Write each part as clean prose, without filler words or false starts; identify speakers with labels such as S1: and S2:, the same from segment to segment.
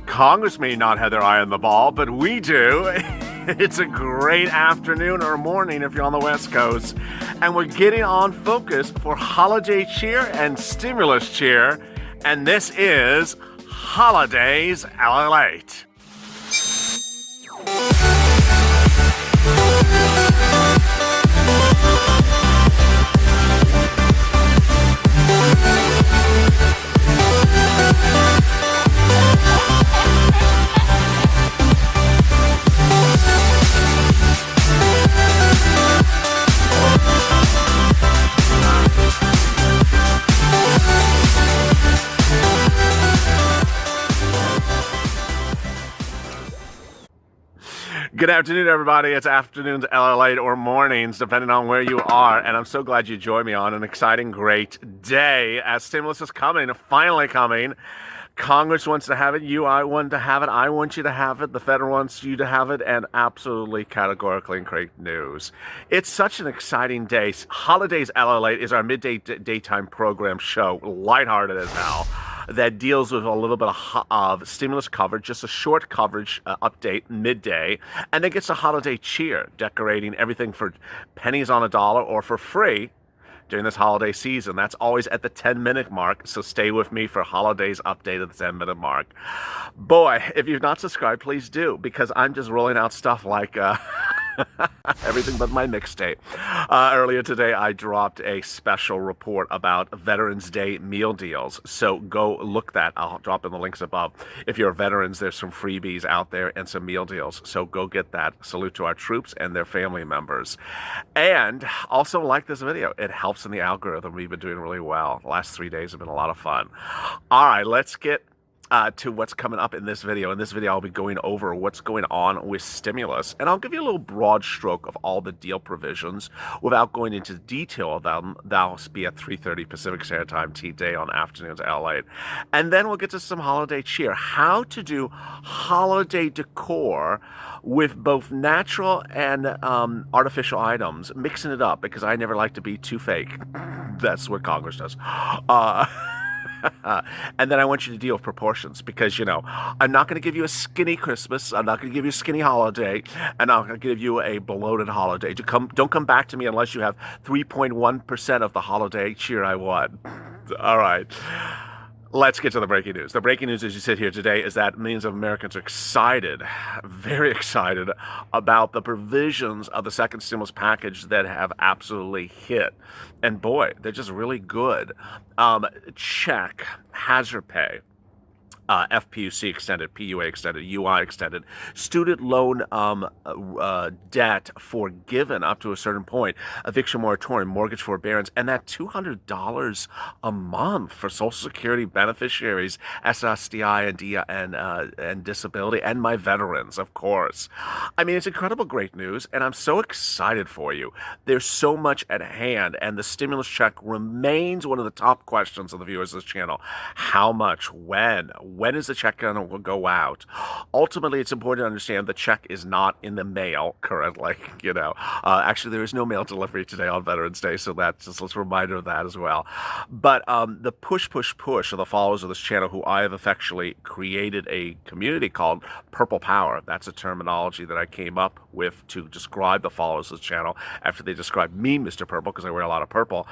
S1: Congress may not have their eye on the ball, but we do. It's a great afternoon or morning if you're on the West Coast. And we're getting on focus for holiday cheer and stimulus cheer. And this is Holidays LALATE. Good afternoon, everybody. It's afternoons, LALATE, or mornings, depending on where you are. And I'm so glad you joined me on an exciting, great day as stimulus is coming, finally coming. Congress wants to have it. I want to have it. I want you to have it. The Fed wants you to have it. And absolutely categorically great news. It's such an exciting day. Holidays LALATE is our midday daytime program show, lighthearted as hell, that deals with a little bit of stimulus coverage, just a short coverage update midday, and then gets a holiday cheer, decorating everything for pennies on a dollar or for free during this holiday season. That's always at the 10-minute mark, so stay with me for holidays update at the 10-minute mark. Boy, if you've not subscribed, please do, because I'm just rolling out stuff like everything but my mixtape. Earlier today, I dropped a special report about Veterans Day meal deals. So go look that. I'll drop in the links above. If you're veterans, there's some freebies out there and some meal deals. So go get that. Salute to our troops and their family members. And also like this video. It helps in the algorithm. We've been doing really well. The last 3 days have been a lot of fun. All right, let's get to what's coming up in this video. In this video, I'll be going over what's going on with stimulus, and I'll give you a little broad stroke of all the deal provisions without going into detail of them. That'll be at 3:30 Pacific Standard Time today on Afternoons LA. And then we'll get to some holiday cheer, how to do holiday decor with both natural and artificial items, mixing it up, because I never like to be too fake. That's what Congress does. And then I want you to deal with proportions, because, you know, I'm not going to give you a skinny Christmas. I'm not going to give you a skinny holiday. And I'm going to give you a bloated holiday. Don't come back to me unless you have 3.1% of the holiday cheer I want. All right. Let's get to the breaking news. The breaking news as you sit here today is that millions of Americans are excited, very excited, about the provisions of the second stimulus package that have absolutely hit. And boy, they're just really good. Check, hazard pay, FPUC extended, PUA extended, UI extended, student loan debt forgiven up to a certain point, eviction moratorium, mortgage forbearance, and that $200 a month for Social Security beneficiaries, SSDI and disability, and my veterans, of course. I mean, it's incredible great news, and I'm so excited for you. There's so much at hand, and the stimulus check remains one of the top questions of the viewers of this channel. How much? When? When is the check going to go out? Ultimately, it's important to understand the check is not in the mail currently. You know, actually, there is no mail delivery today on Veterans Day, so that's just a reminder of that as well. But the push of the followers of this channel, who I have effectually created a community called Purple Power. That's a terminology that I came up with to describe the followers of this channel after they described me, Mr. Purple, because I wear a lot of purple,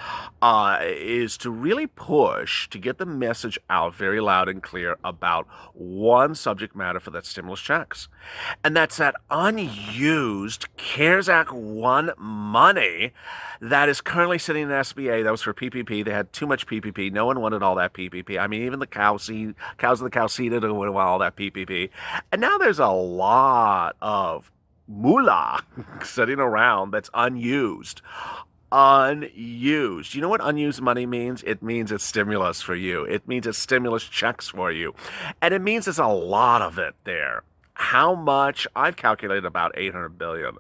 S1: is to really push to get the message out very loud and clear about one subject matter for that stimulus checks. And that's that unused CARES Act 1 money that is currently sitting in SBA. That was for PPP. They had too much PPP. No one wanted all that PPP. I mean, even the cows in the cow seed didn't want all that PPP. And now there's a lot of moolah sitting around that's unused. Unused. You know what unused money means? It means it's stimulus for you. It means it's stimulus checks for you. And it means there's a lot of it there. How much? I've calculated about $800 billion.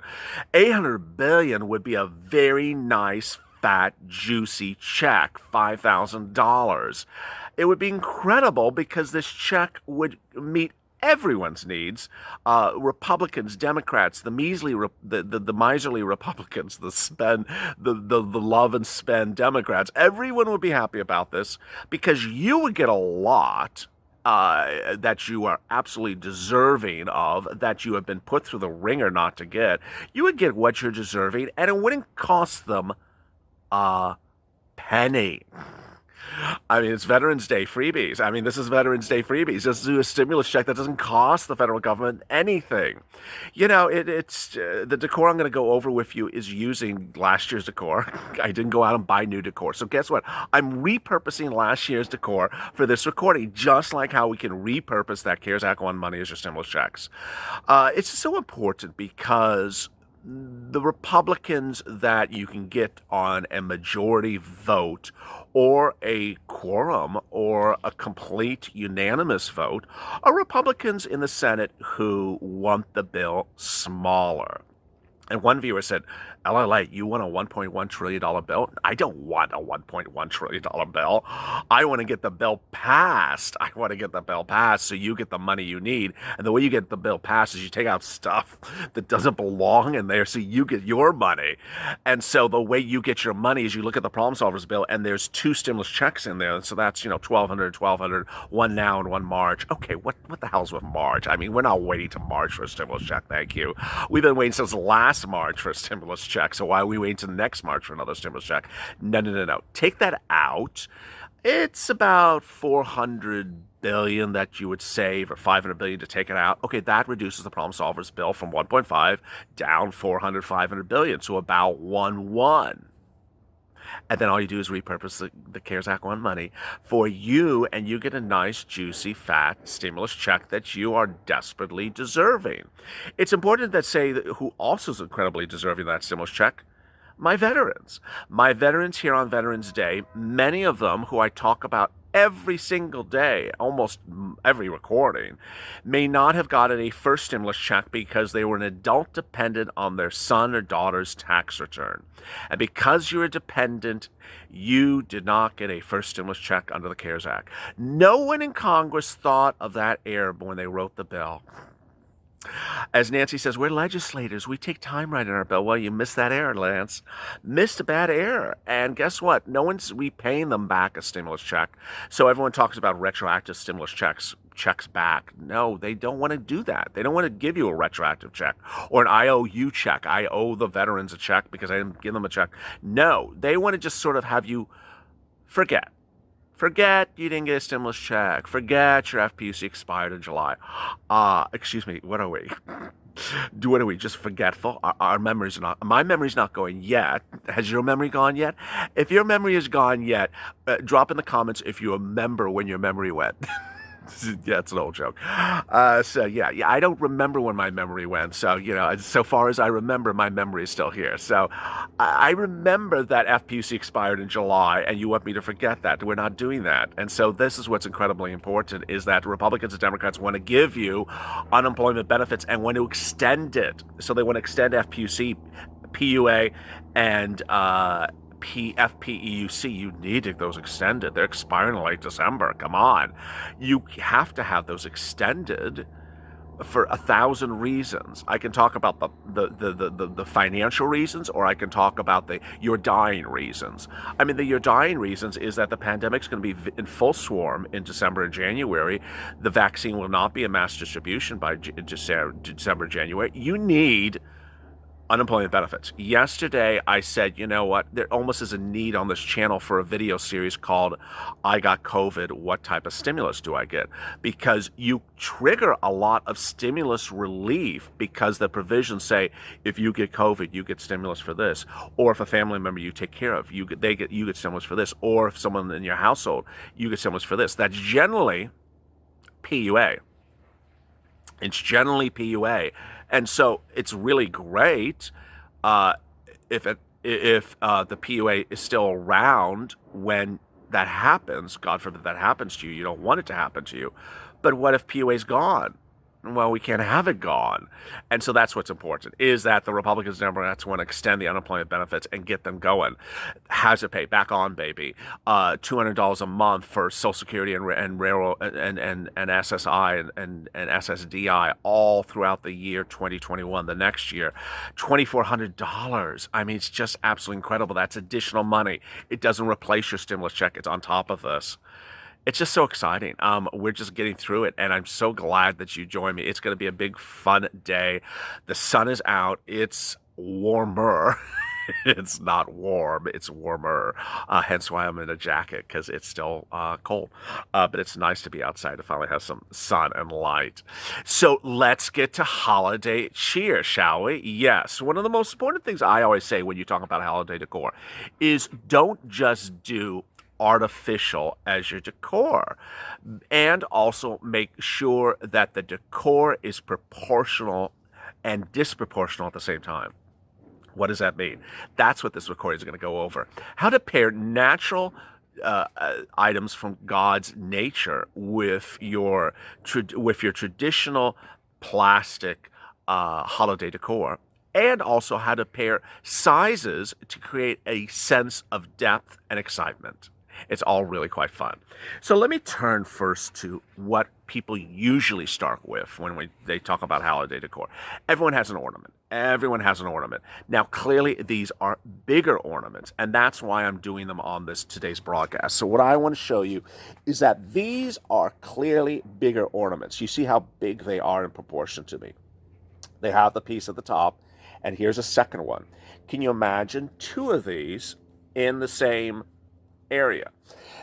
S1: $800 billion would be a very nice, fat, juicy check, $5,000. It would be incredible because this check would meet everyone's needs. Republicans, Democrats, the miserly Republicans, the love and spend Democrats, everyone would be happy about this because you would get a lot that you are absolutely deserving of, that you have been put through the ringer not to get, you would get what you're deserving, and it wouldn't cost them a penny. I mean, it's Veterans Day freebies. I mean, this is Veterans Day freebies. Just do a stimulus check that doesn't cost the federal government anything. You know, it's the decor I'm going to go over with you is using last year's decor. I didn't go out and buy new decor. So guess what? I'm repurposing last year's decor for this recording, just like how we can repurpose that CARES Act 1 money as your stimulus checks. It's so important because the Republicans that you can get on a majority vote or a quorum or a complete unanimous vote are Republicans in the Senate who want the bill smaller. And one viewer said, LALATE, you want a $1.1 trillion bill? I don't want a $1.1 trillion bill. I want to get the bill passed. I want to get the bill passed so you get the money you need. And the way you get the bill passed is you take out stuff that doesn't belong in there so you get your money. And so the way you get your money is you look at the problem solvers bill and there's 2 stimulus checks in there. So that's, $1,200, one now and one March. Okay, what the hell's with March? I mean, we're not waiting to March for a stimulus check. Thank you. We've been waiting since last March for a stimulus check. So why are we waiting to next March for another stimulus check? No. Take that out. It's about $400 billion that you would save, or $500 billion to take it out. Okay, that reduces the problem solvers bill from 1.5 down 500 billion, so about 1.1. And then all you do is repurpose the CARES Act 1 money for you, and you get a nice, juicy, fat stimulus check that you are desperately deserving. It's important that say that who also is incredibly deserving of that stimulus check. My veterans. My veterans here on Veterans Day, many of them who I talk about every single day, almost every recording, may not have gotten a first stimulus check because they were an adult dependent on their son or daughter's tax return. And because you're a dependent, you did not get a first stimulus check under the CARES Act. No one in Congress thought of that error when they wrote the bill. As Nancy says, we're legislators. We take time writing our bill. Well, you missed that error, Lance. Missed a bad error. And guess what? No one's repaying them back a stimulus check. So everyone talks about retroactive stimulus checks back. No, they don't want to do that. They don't want to give you a retroactive check or an IOU check. I owe the veterans a check because I didn't give them a check. No, they want to just sort of have you forget. Forget you didn't get a stimulus check. Forget your FPUC expired in July. Excuse me, what are we? What are we, just forgetful? Our memories are not, my memory's not going yet. Has your memory gone yet? If your memory is gone yet, drop in the comments if you remember when your memory went. Yeah, it's an old joke. So yeah, I don't remember when my memory went. So, so far as I remember, my memory is still here. So I remember that FPUC expired in July, and you want me to forget that. We're not doing that. And so this is what's incredibly important, is that Republicans and Democrats want to give you unemployment benefits and want to extend it. So they want to extend FPUC, PUA, and FPEUC. You need those extended. They're expiring in late December. Come on. You have to have those extended for 1,000 reasons. I can talk about the financial reasons, or I can talk about you're dying reasons. I mean, the you're dying reasons is that the pandemic's going to be in full swarm in December and January. The vaccine will not be a mass distribution by December, January. You need unemployment benefits. Yesterday, I said, you know what? There almost is a need on this channel for a video series called I Got COVID, What Type of Stimulus Do I Get? Because you trigger a lot of stimulus relief because the provisions say, if you get COVID, you get stimulus for this. Or if a family member you take care of, you get stimulus for this. Or if someone in your household, you get stimulus for this. That's generally PUA. It's generally PUA. And so it's really great if the PUA is still around when that happens. God forbid that happens to you. You don't want it to happen to you. But what if PUA is gone? Well, we can't have it gone. And so that's what's important, is that the Republicans and Democrats want to extend the unemployment benefits and get them going. Hazard pay, back on, baby. $200 a month for Social Security and railroad and SSI and SSDI all throughout the year 2021, the next year. $2,400. I mean, it's just absolutely incredible. That's additional money. It doesn't replace your stimulus check. It's on top of this. It's just so exciting. We're just getting through it, and I'm so glad that you joined me. It's going to be a big, fun day. The sun is out. It's warmer. It's not warm. It's warmer. Hence why I'm in a jacket because it's still cold. But it's nice to be outside to finally have some sun and light. So let's get to holiday cheer, shall we? Yes. One of the most important things I always say when you talk about holiday decor is don't just do artificial as your decor, and also make sure that the decor is proportional and disproportional at the same time. What does that mean? That's what this recording is going to go over. How to pair natural items from God's nature with your traditional plastic holiday decor, and also how to pair sizes to create a sense of depth and excitement. It's all really quite fun. So let me turn first to what people usually start with when they talk about holiday decor. Everyone has an ornament. Everyone has an ornament. Now, clearly, these are bigger ornaments, and that's why I'm doing them on today's broadcast. So what I want to show you is that these are clearly bigger ornaments. You see how big they are in proportion to me. They have the piece at the top, and here's a second one. Can you imagine two of these in the same area?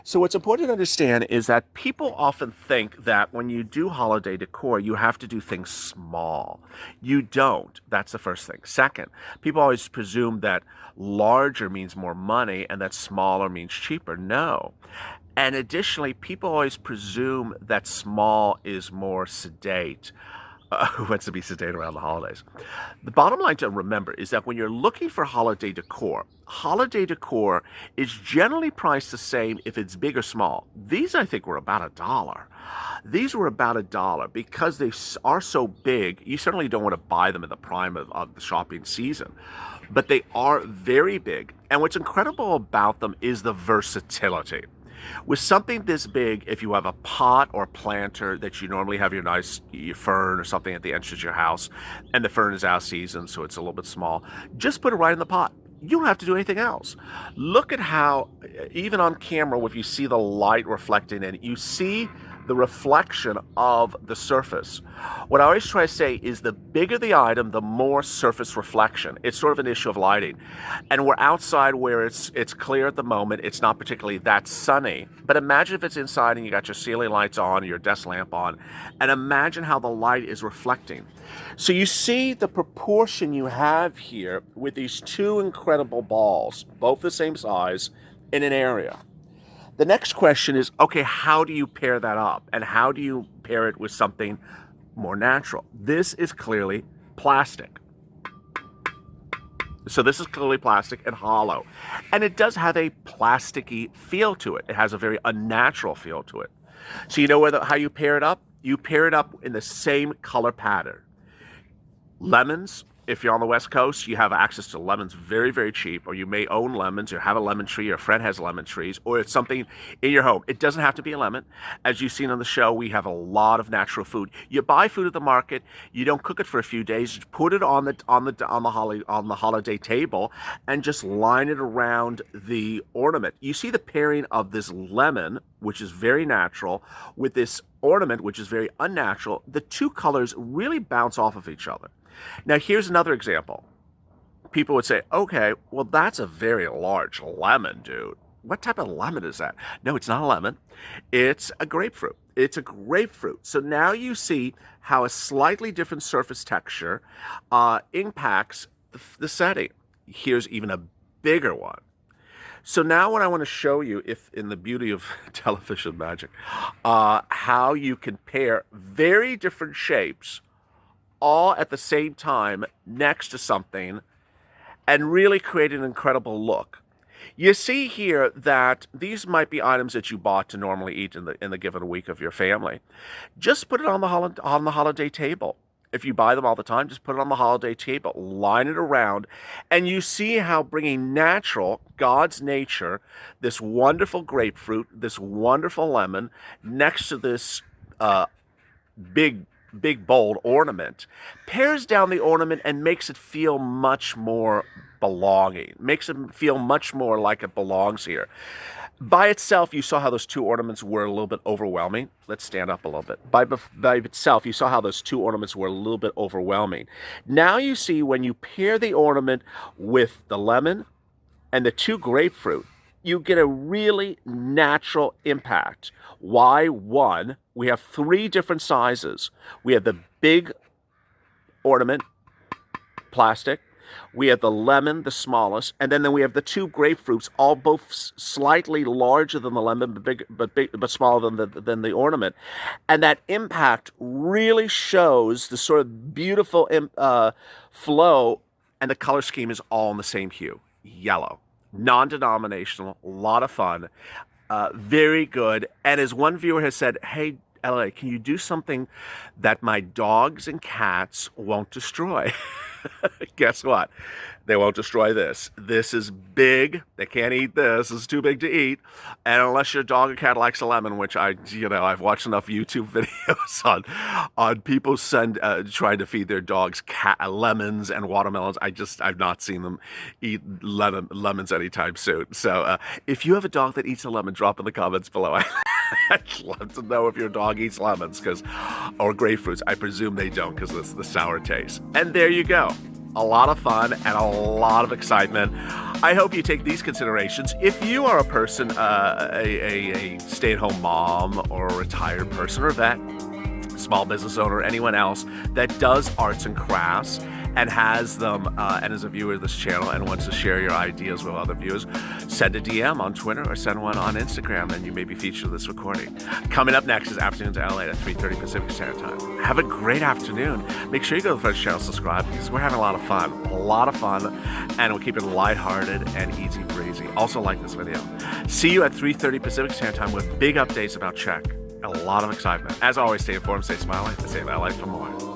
S1: So what's important to understand is that people often think that when you do holiday decor, you have to do things small. You don't. That's the first thing. Second, people always presume that larger means more money and that smaller means cheaper. No. And additionally, people always presume that small is more sedate. Who wants to be sedate around the holidays? The bottom line to remember is that when you're looking for holiday decor is generally priced the same if it's big or small. These, I think, were about $1. These were about $1 because they are so big. You certainly don't want to buy them in the prime of the shopping season, but they are very big. And what's incredible about them is the versatility. With something this big, if you have a pot or planter that you normally have your fern or something at the entrance of your house, and the fern is out of season, so it's a little bit small, just put it right in the pot. You don't have to do anything else. Look at how, even on camera, if you see the light reflecting in, you see the reflection of the surface. What I always try to say is the bigger the item, the more surface reflection. It's sort of an issue of lighting. And we're outside where it's clear at the moment. It's not particularly that sunny. But imagine if it's inside and you got your ceiling lights on, your desk lamp on, and imagine how the light is reflecting. So you see the proportion you have here with these two incredible balls, both the same size, in an area. The next question is, okay, how do you pair that up? And how do you pair it with something more natural? This is clearly plastic. So this is clearly plastic and hollow. And it does have a plasticky feel to it. It has a very unnatural feel to it. So you know how you pair it up? You pair it up in the same color pattern. Lemons. If you're on the West Coast, you have access to lemons very, very cheap, or you may own lemons or have a lemon tree, or a friend has lemon trees, or it's something in your home. It doesn't have to be a lemon. As you've seen on the show, we have a lot of natural food. You buy food at the market, you don't cook it for a few days, you put it on the holiday table and just line it around the ornament. You see the pairing of this lemon, which is very natural, with this ornament, which is very unnatural. The two colors really bounce off of each other. Now, here's another example. People would say, okay, well, that's a very large lemon, dude. What type of lemon is that? No, it's not a lemon. It's a grapefruit. It's a grapefruit. So now you see how a slightly different surface texture impacts the setting. Here's even a bigger one. So now what I want to show you, if in the beauty of television magic, how you can pair very different shapes all at the same time next to something and really create an incredible look. You see here that these might be items that you bought to normally eat in the given week of your family. Just put it on the holiday table. If you buy them all the time, just put it on the holiday table, line it around, and you see how bringing natural, God's nature, this wonderful grapefruit, this wonderful lemon, next to this big, bold ornament, pairs down the ornament and makes it feel much more belonging, makes it feel much more like it belongs here. By itself, you saw how those two ornaments were a little bit overwhelming. Let's stand up a little bit. By itself, you saw how those two ornaments were a little bit overwhelming. Now you see when you pair the ornament with the lemon and the two grapefruit, you get a really natural impact. Why? One, we have three different sizes. We have the big ornament, plastic. We have the lemon, the smallest, and then we have the two grapefruits, all both slightly larger than the lemon, but smaller than the ornament. And that impact really shows the sort of beautiful flow, and the color scheme is all in the same hue, yellow. Non-denominational, a lot of fun, very good. And as one viewer has said, hey, LA, can you do something that my dogs and cats won't destroy? Guess what? They won't destroy this. This is big. They can't eat this. It's too big to eat. And unless your dog or cat likes a lemon, which I've watched enough YouTube videos on people trying to feed their dogs lemons and watermelons. I've not seen them eat lemons anytime soon. So if you have a dog that eats a lemon, drop in the comments below. I'd love to know if your dog eats lemons or grapefruits. I presume they don't because it's the sour taste. And there you go. A lot of fun and a lot of excitement. I hope you take these considerations. If you are a person, a stay-at-home mom or a retired person or vet, small business owner, anyone else that does arts and crafts and has them and is a viewer of this channel and wants to share your ideas with other viewers, send a DM on Twitter or send one on Instagram and you may be featured in this recording. Coming up next is Afternoons in LA at 3:30 Pacific Standard Time. Have a great afternoon. Make sure you go to the French channel, subscribe, because we're having a lot of fun, and we'll keep it lighthearted and easy breezy. Also like this video. See you at 3:30 Pacific Standard Time with big updates about Czech. A lot of excitement. As always, stay informed, stay smiling, and stay in LA for more.